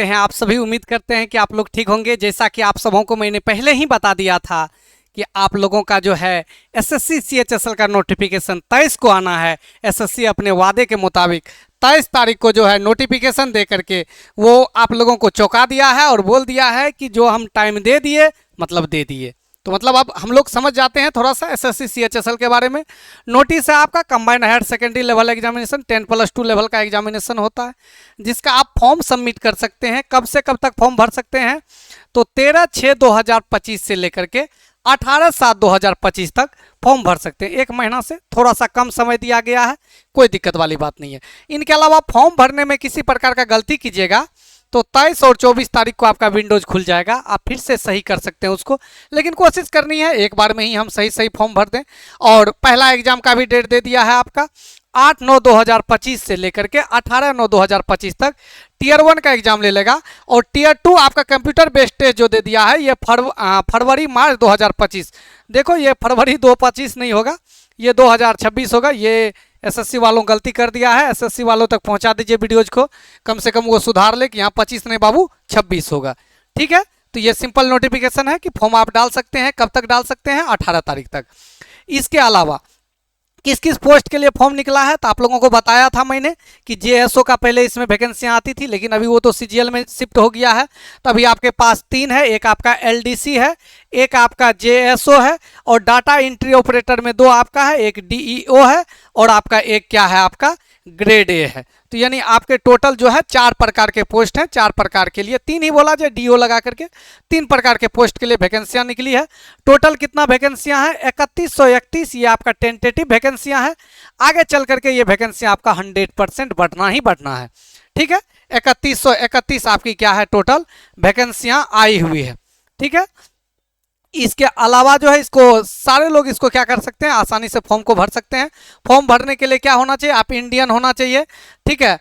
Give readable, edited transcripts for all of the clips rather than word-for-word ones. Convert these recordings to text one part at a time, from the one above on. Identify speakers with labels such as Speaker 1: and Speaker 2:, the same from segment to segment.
Speaker 1: हैं आप सभी। उम्मीद करते हैं कि आप लोग ठीक होंगे। जैसा कि आप सबों को मैंने पहले ही बता दिया था कि आप लोगों का जो है एसएससी सीएचएसएल का नोटिफिकेशन 23 को आना है। एसएससी अपने वादे के मुताबिक 23 तारीख को जो है नोटिफिकेशन दे करके वो आप लोगों को चौंका दिया है और बोल दिया है कि जो हम टाइम दे दिए मतलब दे दिए। तो मतलब अब हम लोग समझ जाते हैं थोड़ा सा एसएससी सीएचएसएल के बारे में। नोटिस है आपका combined higher secondary level examination 10+2 level का एग्जामिनेशन होता है, जिसका आप फॉर्म सबमिट कर सकते हैं। कब से कब तक फॉर्म भर सकते हैं? तो 13/6/2025 से लेकर के 18/7/2025 तक फॉर्म भर सकते हैं। एक महीना से थोड़ा सा कम समय दिया गया है, कोई दिक्कत वाली बात नहीं है। इनके अलावा फॉर्म भरने में किसी प्रकार का गलती कीजिएगा तो 23 और 24 तारीख को आपका विंडोज खुल जाएगा, आप फिर से सही कर सकते हैं उसको। लेकिन कोशिश करनी है एक बार में ही हम सही फॉर्म भर दें। और पहला एग्जाम का भी डेट दे दिया है आपका 8/9/2025 से लेकर के 18/9/2025 तक टियर 1 का एग्जाम ले लेगा। और टियर 2 आपका कंप्यूटर बेस्ड टेस्ट जो दे दिया है ये फरवरी-मार्च 2025। देखो ये फरवरी 2025 नहीं होगा, ये 2026 होगा। ये एसएससी वालों गलती कर दिया है। एसएससी वालों तक पहुंचा दीजिए वीडियोज को, कम से कम वो सुधार ले कि यहाँ 25 नहीं बाबू 26 होगा। ठीक है, तो ये सिंपल नोटिफिकेशन है कि फॉर्म आप डाल सकते हैं। कब तक डाल सकते हैं? 18 तारीख तक। इसके अलावा किस किस पोस्ट के लिए फॉर्म निकला है तो आप लोगों को बताया था मैंने कि जेएसओ का पहले इसमें वैकेंसियां आती थी, लेकिन अभी वो तो सीजीएल में शिफ्ट हो गया है। तो अभी आपके पास 3 है, एक आपका एलडीसी है, एक आपका जेएसओ है और डाटा एंट्री ऑपरेटर में 2 आपका है, एक डीईओ है और आपका एक क्या है आपका ग्रेड ए है। तो यानी आपके टोटल जो है 4 प्रकार के पोस्ट हैं। 4 प्रकार के लिए 3 ही बोला जाए डीओ लगा करके 3 प्रकार के पोस्ट के लिए वैकेंसियां निकली है। टोटल कितना वैकेंसियां हैं? 3131। ये आपका टेंटेटिव वैकेंसियां हैं। आगे चल करके ये वैकेंसियां आपका 100% बढ़ना ही बढ़ना है। ठीक है, 3131 आपकी क्या है टोटल वैकेंसियां आई हुई है। ठीक है, इसके अलावा जो है इसको सारे लोग इसको क्या कर सकते हैं, आसानी से फॉर्म को भर सकते हैं। फॉर्म भरने के लिए क्या होना चाहिए? आप इंडियन होना चाहिए। ठीक है,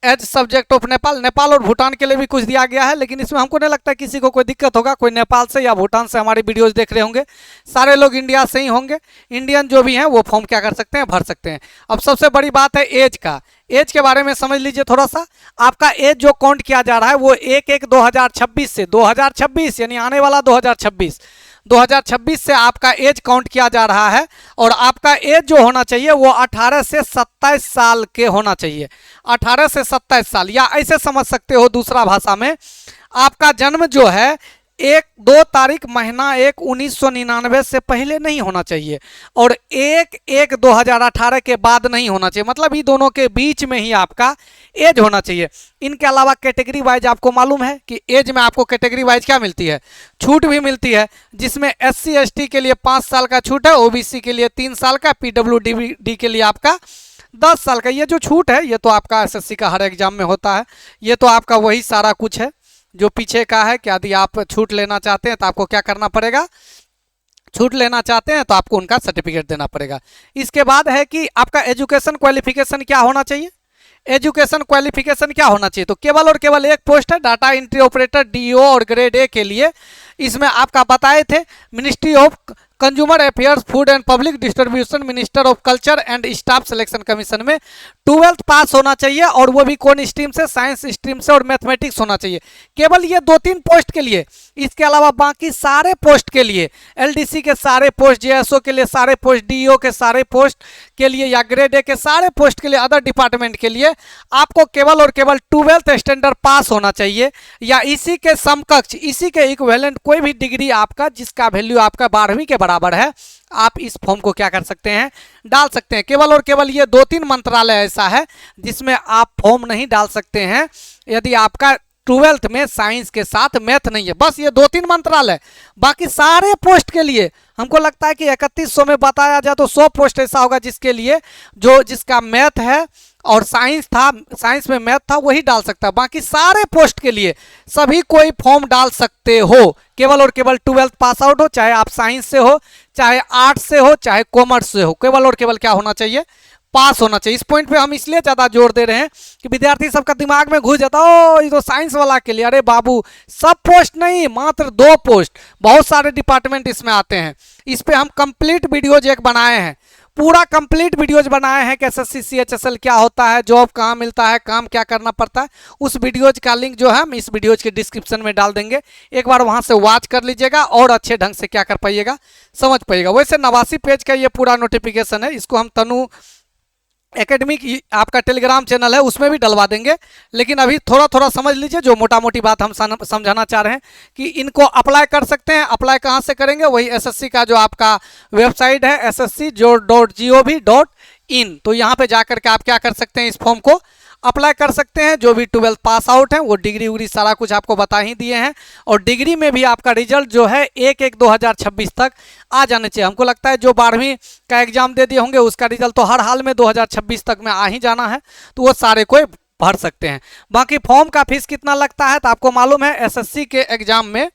Speaker 1: as subject of Nepal. Nepal और भूटान के लिए भी कुछ दिया गया है, लेकिन इसमें हमको नहीं लगता किसी को कोई दिक्कत होगा। कोई नेपाल से या भूटान से हमारी वीडियोस देख रहे होंगे, सारे लोग इंडिया से ही होंगे। इंडियन जो भी हैं वो फॉर्म क्या कर सकते हैं, भर सकते हैं। अब सबसे बड़ी बात है एज का। एज के बारे में समझ लीजिए थोड़ा सा। आपका एज जो काउंट किया जा रहा है वो 1/1/2026 से 2026 यानी आने वाला 2026 से आपका एज काउंट किया जा रहा है। और आपका एज जो होना चाहिए वो 18 से 27 साल के होना चाहिए। 18 से 27 साल, या ऐसे समझ सकते हो दूसरा भाषा में, आपका जन्म जो है 1-2 तारीख महीना 1/1999 से पहले नहीं होना चाहिए और 1/1/2018 के बाद नहीं होना चाहिए। मतलब ये दोनों के बीच में ही आपका एज होना चाहिए। इनके अलावा कैटेगरी वाइज आपको मालूम है कि एज में आपको कैटेगरी वाइज क्या मिलती है, छूट भी मिलती है, जिसमें SC ST के लिए 5 साल का छूट है, OBC के लिए 3 साल का, PWD के लिए आपका 10 साल का। ये जो छूट है ये तो आपका SSC का हर एग्जाम में होता है। ये तो आपका वही सारा कुछ है जो पीछे का है कि यदि आप छूट लेना चाहते हैं तो आपको क्या करना पड़ेगा, छूट लेना चाहते हैं तो आपको उनका सर्टिफिकेट देना पड़ेगा। इसके बाद है कि आपका एजुकेशन क्वालिफिकेशन क्या होना चाहिए। एजुकेशन क्वालिफिकेशन क्या होना चाहिए? तो केवल और केवल एक पोस्ट है डाटा एंट्री ऑपरेटर डीओ और ग्रेड ए के लिए। इसमें आपका बताए थे ministry of consumer affairs, food and public distribution, minister of culture and staff selection commission में 12th पास होना चाहिए और वो भी कौन स्ट्रीम से? साइंस स्ट्रीम से और मैथमेटिक्स होना चाहिए। केवल ये 2-3 पोस्ट के लिए। इसके अलावा बाकी सारे पोस्ट के लिए, एलडीसी के सारे पोस्ट, जेएसओ के लिए सारे पोस्ट, डीईओ के सारे पोस्ट के लिए या ग्रेड ए के सारे पोस्ट के लिए, अदर डिपार्टमेंट के लिए आपको केवल और केवल 12th स्टैंडर्ड पास होना चाहिए या इसी के समकक्ष, इसी के इक्विवेलेंट कोई भी डिग्री आपका जिसका वैल्यू आपका 12वीं के बराबर है, आप इस फॉर्म को क्या कर सकते हैं, डाल सकते हैं। केवल और केवल ये 2-3 मंत्रालय ऐसा है जिसमें आप फॉर्म नहीं डाल सकते हैं यदि आपका 12th में साइंस के साथ मैथ नहीं है। बस ये 2-3 मंत्रालय, बाकी सारे पोस्ट के लिए हमको लगता है कि 3100 में बताया जाए तो 100 पोस्ट ऐसा होगा जिसके लिए जिसका मैथ है और साइंस था, साइंस में मैथ था, वही डाल सकता है। बाकी सारे पोस्ट के लिए सभी कोई फॉर्म डाल सकते हो, केवल और केवल 12th पास आउट हो, चाहे आप साइंस से हो, चाहे आर्ट्स से हो, चाहे कॉमर्स से हो, केवल और केवल क्या होना चाहिए, पास होना चाहिए। इस पॉइंट पे हम इसलिए ज़्यादा जोर दे रहे हैं कि विद्यार्थी सबका दिमाग में घुस जाता हो ये तो साइंस वाला के लिए। अरे बाबू, सब पोस्ट नहीं, मात्र 2 पोस्ट, बहुत सारे डिपार्टमेंट इसमें आते हैं। इस पे हम कंप्लीट वीडियोज एक बनाए हैं, पूरा कंप्लीट वीडियोज बनाए हैं कि एसएससी सीएचएसएल क्या होता है, जॉब कहाँ मिलता है, काम क्या करना पड़ता है। उस वीडियोज का लिंक जो है हम इस वीडियोज के डिस्क्रिप्शन में डाल देंगे, एक बार वहां से वॉच कर लीजिएगा और अच्छे ढंग से क्या कर पाइएगा, समझ पाइएगा। वैसे 89 पेज का ये पूरा नोटिफिकेशन है, इसको हम तनु एकेडमिक आपका टेलीग्राम चैनल है उसमें भी डलवा देंगे, लेकिन अभी थोड़ा थोड़ा समझ लीजिए जो मोटा मोटी बात हम समझाना चाह रहे हैं कि इनको अप्लाई कर सकते हैं। अप्लाई कहाँ से करेंगे, वही एसएससी का जो आपका वेबसाइट है ssc.gov.in, तो यहाँ पे जाकर के आप क्या कर सकते हैं, इस फॉर्म को अप्लाई कर सकते हैं। जो भी 12th पास आउट है वो डिग्री उग्री सारा कुछ आपको बता ही दिए हैं, और डिग्री में भी आपका रिजल्ट जो है 1/1/2026 तक आ जाने चाहिए। हमको लगता है जो 12वीं का एग्जाम दे दिए होंगे उसका रिजल्ट तो हर हाल में 2026 तक में आ ही जाना है, तो वो सारे कोई भर सकते हैं। बाकी फॉर्म का फीस कितना लगता है, तो आपको मालूम है एसएससी के एग्जाम में,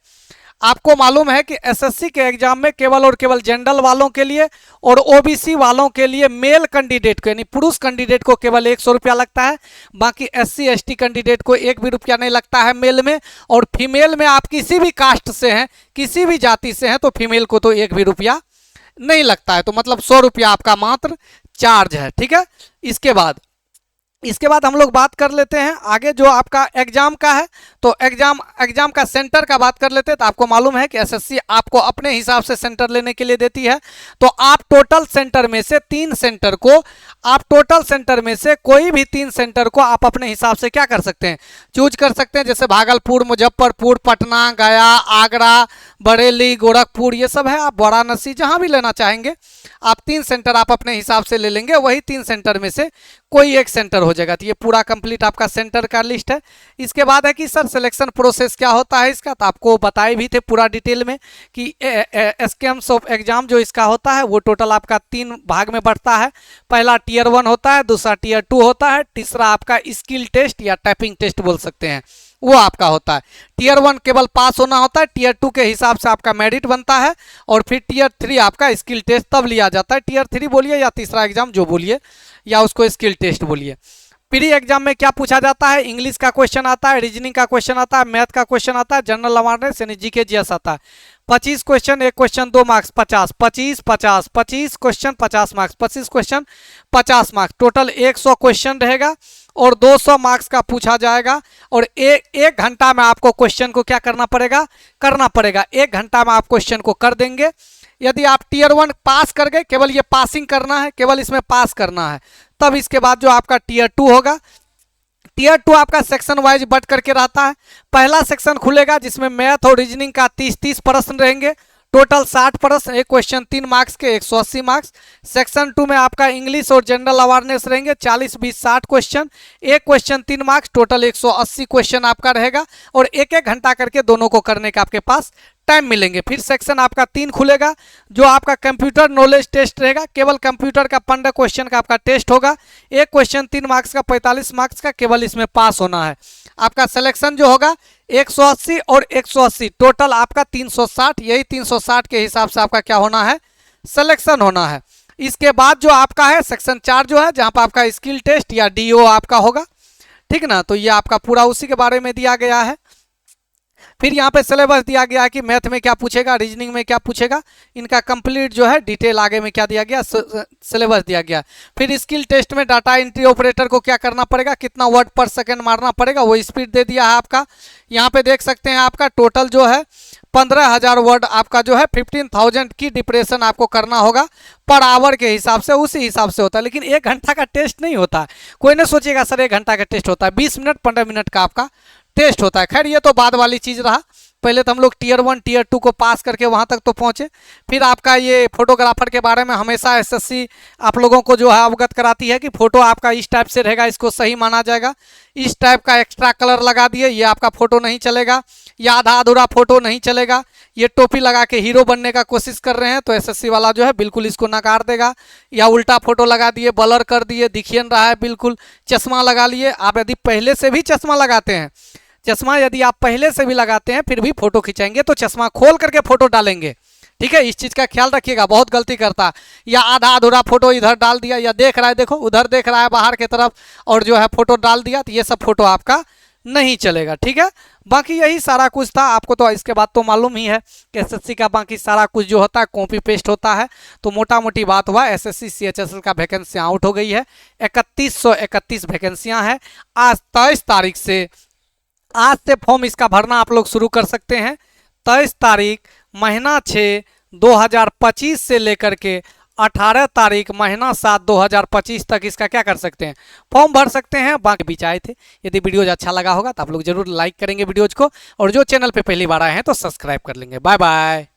Speaker 1: आपको मालूम है कि एसएससी के एग्जाम में केवल और केवल जनरल वालों के लिए और ओबीसी वालों के लिए मेल कैंडिडेट को यानी पुरुष कैंडिडेट को केवल 100 रुपया लगता है। बाकी एससी एसटी कैंडिडेट को 1 भी रुपया नहीं लगता है मेल में, और फीमेल में आप किसी भी कास्ट से हैं, किसी भी जाति से हैं, तो फीमेल को तो 1 भी रुपया नहीं लगता है, तो मतलब 100 रुपया आपका मात्र चार्ज है। ठीक है, इसके बाद हम लोग बात कर लेते हैं आगे जो आपका एग्जाम का है, तो एग्जाम का सेंटर का बात कर लेते हैं। तो आपको मालूम है कि एसएससी आपको अपने हिसाब से सेंटर लेने के लिए देती है, तो आप टोटल सेंटर में से 3 सेंटर को, आप टोटल सेंटर में से कोई भी 3 सेंटर को आप अपने हिसाब से क्या कर सकते हैं, चूज कर सकते हैं। जैसे भागलपुर, मुजफ्फरपुर, पटना, गया, आगरा, बरेली, गोरखपुर, ये सब है। आप वाराणसी, जहां भी लेना चाहेंगे आप 3 सेंटर आप अपने हिसाब से ले लेंगे, वही 3 सेंटर में से कोई एक सेंटर हो जाएगा। तो ये पूरा कंप्लीट आपका सेंटर का लिस्ट है। इसके बाद है कि सर सिलेक्शन प्रोसेस क्या होता है इसका, तो आपको बताए भी थे पूरा डिटेल में कि स्कीम्स ऑफ एग्जाम जो इसका होता है वो टोटल आपका 3 भाग में बढ़ता है। पहला टियर 1 होता है, दूसरा टियर 2 होता है, तीसरा आपका स्किल टेस्ट या टाइपिंग टेस्ट बोल सकते हैं, वो आपका होता है। टियर 1 केवल पास होना होता है, टियर 2 के हिसाब से आपका मेरिट बनता है, और फिर टियर 3 आपका स्किल टेस्ट तब लिया जाता है। टियर 3 बोलिए या तीसरा एग्जाम जो बोलिए, या उसको स्किल टेस्ट बोलिए। प्री एग्जाम में क्या पूछा जाता है, इंग्लिश का क्वेश्चन आता है, रीजनिंग का क्वेश्चन आता है, मैथ का क्वेश्चन आता है, जनरल अवेयरनेस यानी जीके जीएस आता है। 25 क्वेश्चन, एक question 2 marks, 50 25 50 25 question 50 marks, 25 question 50 marks, total 100 question रहेगा और 200 मार्क्स का पूछा जाएगा। और एक घंटा में आपको क्वेश्चन को क्या करना पड़ेगा 1 घंटा में आप क्वेश्चन को कर देंगे। यदि आप टियर 1 पास कर गए, केवल ये पासिंग करना है, केवल इसमें पास करना है, तब इसके बाद जो आपका टियर 2 होगा, टियर 2 आपका सेक्शन वाइज बट करके रहता है। पहला सेक्शन खुलेगा जिसमें मैथ और रीजनिंग का 30-30 प्रश्न रहेंगे, टोटल 60 प्रश्न, एक क्वेश्चन 3 मार्क्स के 180 मार्क्स। सेक्शन 2 में आपका इंग्लिश और जनरल अवेयरनेस रहेंगे 40-20-60 क्वेश्चन, एक क्वेश्चन 3 मार्क्स, टोटल 180 क्वेश्चन आपका रहेगा, और 1-1 घंटा करके दोनों को करने का आपके पास टाइम मिलेंगे। फिर सेक्शन आपका 3 खुलेगा जो आपका कंप्यूटर नॉलेज टेस्ट रहेगा, केवल कंप्यूटर का 15 क्वेश्चन का आपका टेस्ट होगा, एक क्वेश्चन 3 मार्क्स का 45 मार्क्स का, केवल इसमें पास होना है। आपका सिलेक्शन जो होगा 180 और 180, टोटल आपका 360, यही 360 के हिसाब से आपका क्या होना है, सिलेक्शन होना है। इसके बाद जो आपका है सेक्शन 4 जो है, जहां पर आपका स्किल टेस्ट या डीओ आपका होगा, ठीक ना, तो ये आपका पूरा उसी के बारे में दिया गया है। फिर यहाँ पे सिलेबस दिया गया है कि मैथ में क्या पूछेगा, रीजनिंग में क्या पूछेगा, इनका कंप्लीट जो है डिटेल आगे में क्या दिया गया, सिलेबस दिया गया। फिर स्किल टेस्ट में डाटा एंट्री ऑपरेटर को क्या करना पड़ेगा, कितना वर्ड पर सेकंड मारना पड़ेगा, वो स्पीड दे दिया है आपका। यहाँ पे देख सकते हैं आपका टोटल जो है 15,000 वर्ड आपका जो है 15,000 की डिप्रेशन आपको करना होगा पर आवर के हिसाब से, उसी हिसाब से होता है। लेकिन 1 घंटा का टेस्ट नहीं होता है, कोई नहीं सोचेगा सर 1 घंटा का टेस्ट होता है, 20 मिनट 15 मिनट का आपका टेस्ट होता है। खैर ये तो बाद वाली चीज़ रहा, पहले तो हम लोग टियर 1 टियर 2 को पास करके वहाँ तक तो पहुँचे। फिर आपका ये फोटोग्राफर के बारे में हमेशा एसएससी आप लोगों को जो है अवगत कराती है कि फ़ोटो आपका इस टाइप से रहेगा, इसको सही माना जाएगा। इस टाइप का एक्स्ट्रा कलर लगा दिए, ये आपका फ़ोटो नहीं चलेगा, या आधा अधूरा फ़ोटो नहीं चलेगा। ये टोपी लगा के हीरो बनने का कोशिश कर रहे हैं तो एसएससी वाला जो है बिल्कुल इसको नकार देगा। या उल्टा फ़ोटो लगा दिए, ब्लर कर दिए, दिखिए रहा है बिल्कुल। चश्मा लगा लिए, आप यदि पहले से भी चश्मा लगाते हैं, चश्मा यदि आप पहले से भी लगाते हैं फिर भी फोटो खिंचाएंगे तो चश्मा खोल करके फोटो डालेंगे, ठीक है, इस चीज़ का ख्याल रखिएगा, बहुत गलती करता है। या आधा अधूरा फोटो इधर डाल दिया, या देख रहा है देखो उधर देख रहा है बाहर की तरफ और जो है फोटो डाल दिया, तो ये सब फोटो आपका नहीं चलेगा। ठीक है, बाकी यही सारा कुछ था। आपको तो इसके बाद तो मालूम ही है कि एसएससी का बाकी सारा कुछ जो होता है कॉपी पेस्ट होता है। तो मोटा मोटी बात हुआ, एसएससी सीएचएसएल का वैकेंसी आउट हो गई है। 3131 वैकेंसियां हैं। आज 23 तारीख से, आज से फॉर्म इसका भरना आप लोग शुरू कर सकते हैं। 23 तारीख महीना 6 2025 से लेकर के 18 तारीख महीना 7 2025 तक इसका क्या कर सकते हैं, फॉर्म भर सकते हैं। बाकी बीच आए थे। यदि वीडियोज अच्छा लगा होगा तो आप लोग जरूर लाइक करेंगे वीडियोज को, और जो चैनल पे पहली बार आए हैं तो सब्सक्राइब कर लेंगे। Bye bye.